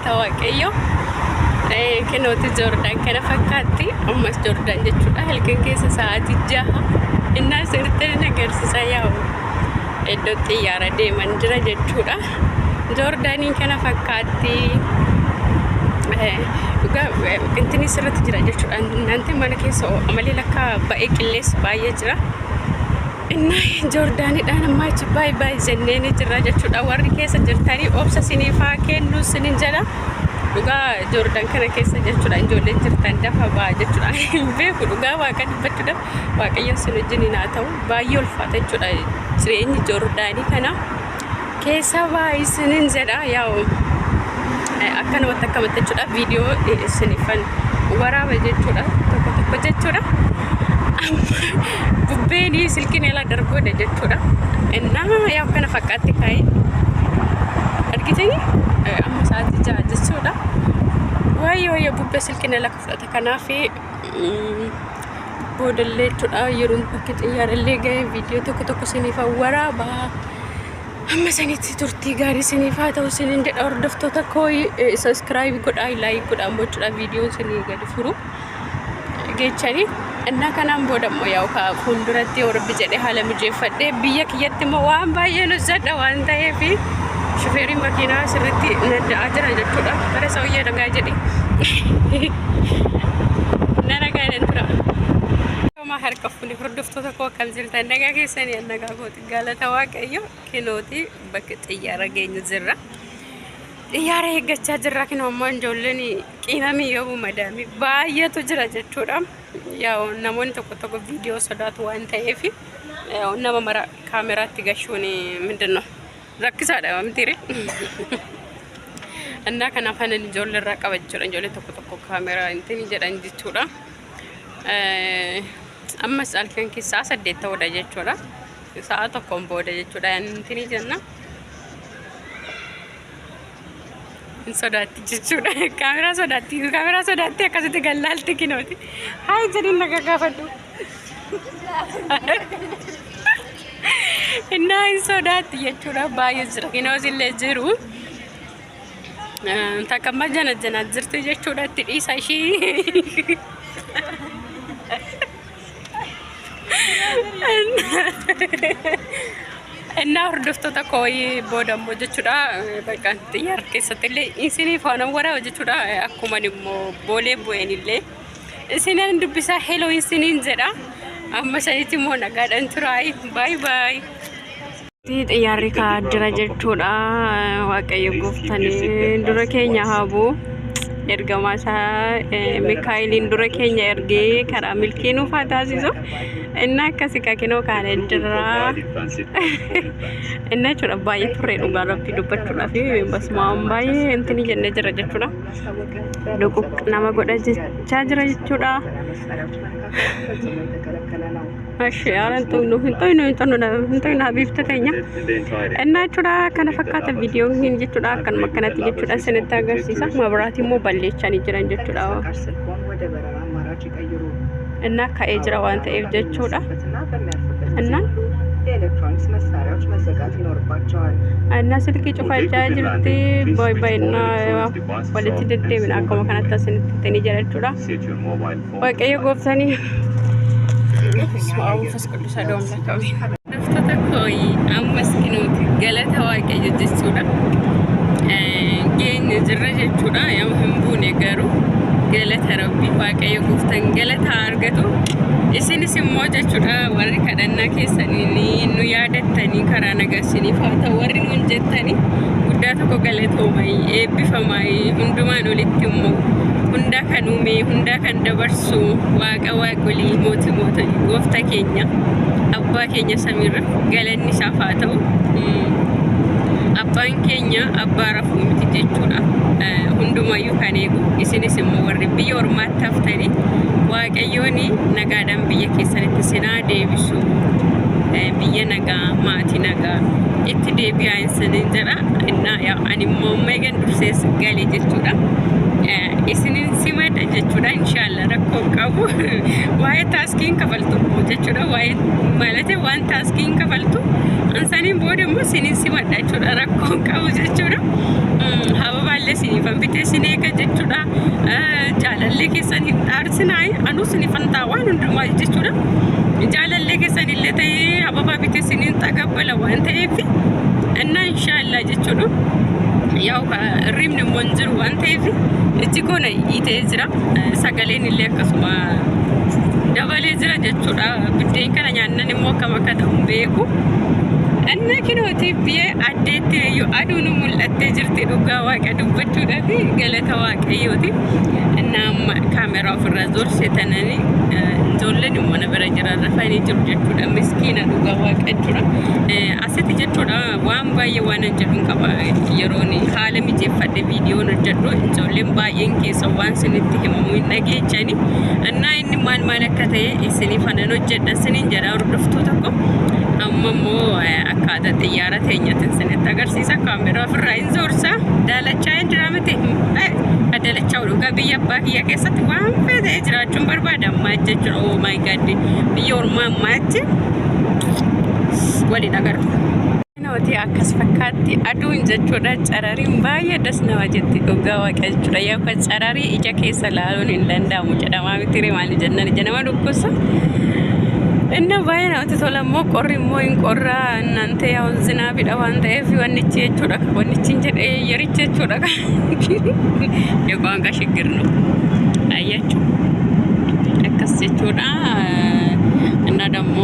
galata waaqayyo kenooti Jordan kana fakkaatti ammas Jordan jechuudha halkan keessa sa'aatii 6 innaa sirriitti agarsiisa yaa'u iddoo xiyyaara deeman jira jechuudha Jordaniin kana fakkaatti dhugaa intini sirriitti jira jechuudha nanti mana keessa amalee lakka ba'ee qillees baay'ee jira inna Jordanidhaan amma achi baay'ee jenneen jira jechuudha warri keessa jirtanii obsa siniifaa kennu sinin jedha dhugaa Jordan kana keessa jechuudha ijoolleen jirtan dafa ba'a jechuudha beeku dhugaa waaqa dubbachuudha waaqayyoon sin wajjin haa ta'u baay'ee ulfaata jechuudha jireenyi Jordanii kana keessa baay'ee sinin jedha yaa'u akkana wanta akkamatti jechuudha viidiyoo sinifan waraaba jechuudha tokko jechuudha bubbeeni silkiin ela darboodha jechuudha innaa yaa'u kana fakkaatti kaa'ee argitanii amma sa'aatii 6 jechuudha waayyo bubbee silkiin ela fudhata kanaaf boodallee jechuudha yeroon bakki xiyyaarallee ga'ee viidiyoo tokko sinifa waraaba amma sanitti turtii gaarii siniifaa ta'u sinin jedha hordoftoota koo subscribe godhaa like godhaa jechuudha viidiyoo sinii gadi furu geechanii innaa kanaan boodammoo yaa'u ka fuulduratti warbi jedhee haala mijeeffadhee biyya kiyyatti immoo waan baay'ee nussadha waan ta'eef shufeerii makiinaa sirriitti nadda'aa jira jechuudha bara sa'oyyee nagaa jedhe nagaa tura ma harka fuuni hordoftoota koo akkam jirtan nagaa keessanii nagaa kooti galata waaqayyo kenooti bakka xiyyaara geenyu jirra xiyyaara eeggachaa jirra kinoo ammoo ijoolleen qiinamii yoo madaami baay'eetu jira jechuudha yaa'u namoonni tokko viidiyoo sodaatu waan ta'eef nama mara kaameraatti gashuun mindinno rakkisaadha mitiire annaa kanaaf hanan ijoollee irraa qaba jechuudha ijoollee tokko kaameraa intini jedhan jechuudha ammas halkan keessaa 8 ta'uudha jechuudha sa'a tokkoon booda jechuudha intini jenna sodaatti jechuudha kaameraa sodaatti akkasitti gallaalti kinooti haa jedhin naga gaafadhu innaa sodaatti jechuudha baay'ee jira kinoos illee jiru takkamma jana jirti jechuudha itti dhiisa ishii innaa hordoftoota koo boodammoo jechuudha bakka xiyyaara keessatti illee isinii faana waraaba jechuudha akkuma immoo boolee bu'eenillee isiniin dubbisaa hello isiniin jedha amma sanitti immoo nagaadhaan turaay bye xiyyaarri kaadira jechuudha waaqayyo gooftanii dura keenya haabuu ergamaa isaa Mikaa'eliin dura keenya ergee karaa milkii nuuf haa taasisu innaa akkasii kakinoo kaana jira innaa jechuudha baay'ee turre dhugaa rabbii dubbachuudhaaf basumaan baay'ee intini jennee jira jechuudha dhuquq nama godha jechaa jira jechuudha Ashyaran tu hintoy na bifta tanya. Enna chuda kana fakkaata viidiyoon hin jechuudha kan makkanatti jechuudha sinitti agarsiisa mabraati immoo balleechanii jiran jechuudha. Enna ka'ee jira waan ta'eef jechuudha. Enna ኤሌክትሮኒክስ መሳሪያዎች መዘጋት ይኖርባቸዋል እና ስልክ ጩፋቻ ጅርቲ ቦይ ቦይና ወለቲ ደደብና አከማ ካናታ ስንተኒ ጀራቹዳ ወቀየ ጎብተኒ ስማው ፈስቅዱስ አዶም ለካዊ ነፍተተኮይ አመስኪኑት ገለታ ወቀየ ጅቹዳ ጌን ዝረጀቹዳ ያም ህምቡ ነገሩ ገለታ ረቢ ወቀየ ጎፍተን ገለታ አርገቱ isinis immoo jechuudha warri kadhannaa keessanii nu yaadattanii karaa nagasiniif haa ta'u warri nun jettanii guddaa tokko galatoomai eebbifamai hundumaan olitti immoo hundaa kan uume hundaa kan dabarsu waaqa waaqolii mootii gooftaa keenya abbaa keenya samiirra galanni isaaf haa ta'u abbaan keenya abbaa rafuu miti jechuudha hundumayyuu kan eegu isinis immoo warri biyya ormaatti haftanii waaqayyooni nagaadhaan biyya keessanitti sinaa deebisu biyya nagaa maatii nagaa itti deebi'aa isaanii jira innaa ani immoo meegan dursees galii jechuudha isinin simadha jechuudha inshallah rakkoo qabu waa'ee taaskiin kafaltu jechuudha waa'ee malate waan taaskiin kafaltu ansaniin booda immoo isinin simadha jechuudha rakkoo qabu jechuudha hababaallee sinifan bitee sineeka jechuudha jaalallee keessan hin dhaarsinaa anuu sinifan taawaan hundumaa jechuudha jaalallee keessan illee ta'ee hababaa bitee sinin taqabbala waan ta'eef እና ኢንሻአላህ ጀቹዱ ያው ሪም ነው ወንጅሩ አንተ ይፍ እቺ ኮነ ይተዝራ ሰገሌን ለከሱማ ደበሌ ዝራ ጀቹዳ ብዴን ከነኛ ነን ሞከመከተም ቤኩ እና ኪኖቲ ቢየ አዴት ዩ አዱኑ ሙለተ ጅርቲ ዱጋ ዋቀ ዱበቹ ደፊ ገለተ ዋቀ ይወቲ እና ካሜራው ፍራዞር ሰተነኒ ዞለን ሞነ በረጀራ ረፋኒ ጅሩ ጀቹዳ ምስኪና ዱጋ ዋቀ ጁራ አሰት ጀቹዳ ዋን ባየ ዋን ጀዱን ቀባ የሮኒ ሐለሚ ጀፈደ ቪዲዮ ነው ጀዱ ዞለን ባየን ኬሰ ዋን ስንት ህመሙ ነገጨኒ እና እኒ ማን ማለከተ እስኒ ፈነኖ ጀደ ስኒን ጀራ ወርድፍቱ ተቆ አመሞ አካደ ጥያራ ተኛትን ስንት አገርሲሳ ካሜራ ፍራይን ዞርሳ ዳለቻ ድራመቴ አደለቻው ነው ጋብያ ባኪያ ከሰት ዋን ፈደ ጅራቹን በርባዳ ማጀች ኦ ማይ ጋድ ቢዮርማ ማጀ ወዲ ነገር ነውቲ አከስ ፈካቲ አዱን ጀቹዳ ጨራሪን ባየ ደስ ነው አጀቲ ዶጋ ዋቀቹዳ ያው ከጨራሪ እጀ ከሰላሉን እንደንዳሙ ጨዳማ ቢትሪ ማል ጀነን ጀነማ ዱኩሳ እና ባይና ተቶለሞ ቆሪሞ እንቆራ እናንተ ያው ዝናብ ይደዋን ታይፍ ወንቺ ቹዳ ወንቺ እንጀ የሪቸ ቹዳ የቋንቋ ችግር ነው አያችሁ አከስ ቹዳ እና ደግሞ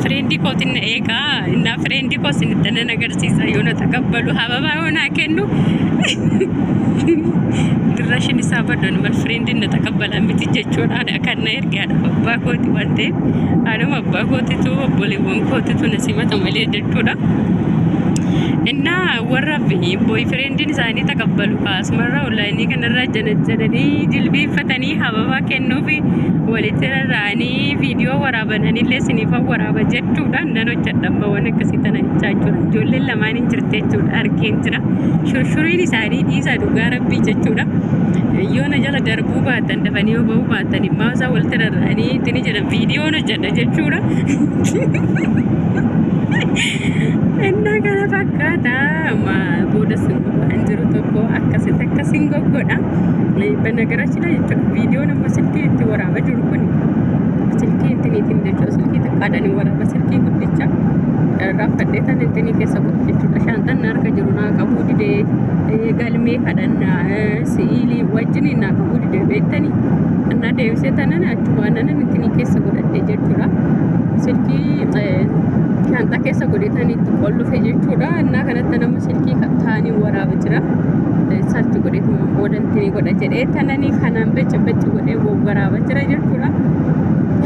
ፍሬንዲ ኮቲን ኤጋ እና ፍሬንዲ ኮስ እንደነ ነገር ሲሳ የሆነ ተቀበሉ ሀበባ ሆነ ከኑ ድራሽን ይሳበደን ማል ፍሬንዲ እንደተቀበለ ምትጀቹና ከና ይርጋ አባኮቲ ወንዴ አለም አባኮቲ ቱ ቦሌ ወንኮቲ ቱ ነሲመተ መሌ ደቹዳ እና ወራብኝ ቦይ ፍሬንድን ሳኒ ተቀበሉ ካስመራው ላይኒ ከነራ ጀነጀነኒ ድልቢ ፈተኒ ሀበባ ከኑፊ ወሊተራኒ ቪዲዮ ወራበነኒ ለስኒፋ ወራበ ጀቹዳ እንደኖ ጀደበ ወነከሲ ተነቻቹ ጆለ ለማን እንጅርቴቹ አርኬንትራ ሹርሹሪኒ ሳኒ ዲሳ ዱጋረቢ ጀቹዳ የሆነ ጀለ ደርቡ ባተን ደፈኒዮ በው ባተኒ ማዛ ወልተራኒ ትኒ ጀደ ቪዲዮ ነው ጀደ ጀቹዳ እና ገና ፈካታ ማ ቦደስ እንጅሩ ተቆ አከሰተከሲን ጎጎዳ በነገራችን ላይ ቪዲዮ ነው በስልክ ይወራበ ጅሩኩን ስልክ እንትን እንደጨ ስልክ ተቃዳኒ ወራበ ስልክ ጉድቻ ራፈደታን እንትን ከሰቁት ሻንጣን ናርከ ጅሩና ቀቡዲዴ ጋልሜ ካዳና ሲኢሊ ወጅኒና ቀቡዲዴ ቤተኒ እና ደውሰታነን አጥዋነን እንትን ከሰቁት ጀቹራ ስልክ ሻንጣ keessa godhetanii qollu fejechuudha እና ከነተነም ስልኪ ካታኒ ወራበ ጅራ sarchi godhetu boodantini godha jedhee tanani kanaan becc godhee waraaba jira jechuudha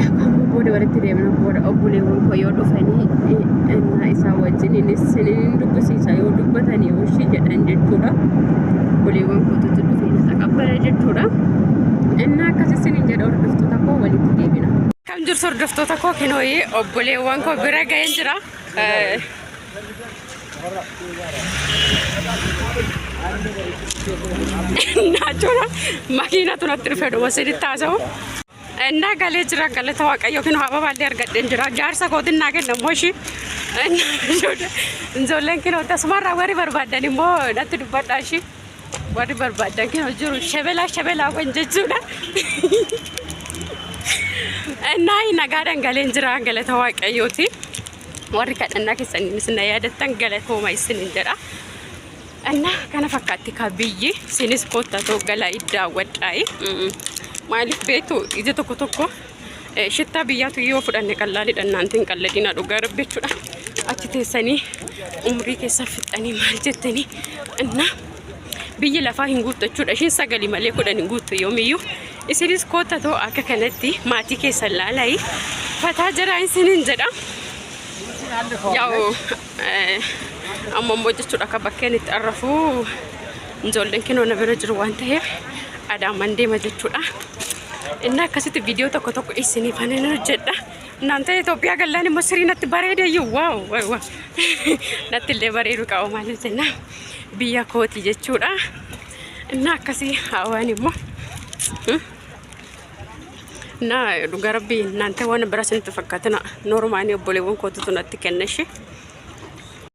yakkamu booda walitti deemna booda obboleewwan koo yoo dhufanii እና isaa wajjin sinin dubbisiisa yoo dubbatanii hoshi jedhan jechuudha obboleewwan kootu dhufee na taqabbala jechuudha እና akkasii sinin jedha hordoftoota koo walitti deebina kam jirtu hordoftoota koo kinooyi obboleewwan koo bira ga'een jira ናቾና ማኪና ቱናት ርፈዶ ወሰድ ታዘው እና ጋሌ ጅራ ጋሌ ተዋቀዮ ግን ሀበባ ሊያርገደን ጅራ ጃርሳ ኮድና ገነ ሞሺ እና እንዞለን ግን ተስማራ ወሪ በርባዳኒ ሞ ዳት ዱባዳሺ ወሪ በርባዳን ግን ጅሩ ሸበላ ወንጀጁና እና ይናጋዳን ጋሌን ጅራ ጋሌ ተዋቀዮቲ ወሪ ከደና ከሰንስና ያደተን ጋሌ ቶማይስን እንጀራ እና ከነ ፈካቲ ካብዬ ሲኒስ ኮታቶ ገላ ይዳወጣይ ማሊፍ ቤቱ ይዘ ተኮ ሽታ ብያቱ ይወፍዳን ቀላል ደናንተን ቀለዲና ዶጋረበቹዳ አትተሰኒ ኡምሪ ከሰፍጠኒ ማልጀተኒ እና ብዬ ለፋ hinguuttachuudha shin sagali malee kudhan hinguuttu yoomiyyuu isinis kottato akka kanatti maatii keessa laalai fataa jira isinin jedha yaw amma jechuudha akka bakkeen itti arrafu ijoolleen kinoo na bira jiru waan ta'eef adaaman deema jechuudha inni akkasitti viidiyoo tokko isiniif hanan hojjedha እናንተ ኢትዮጵያ ገላን መስሪ ነት ባሬደ ይዋው ዋው ነት ለባሬዱ ቃው ማለት እና ቢያ ኮቲ ጀቹዳ እና akkasii hawaan immoo na dhugaa rabbii እናንተ waan bira isinitti fakkaatina noormaanii obboleewwan kootutu natti kenneshi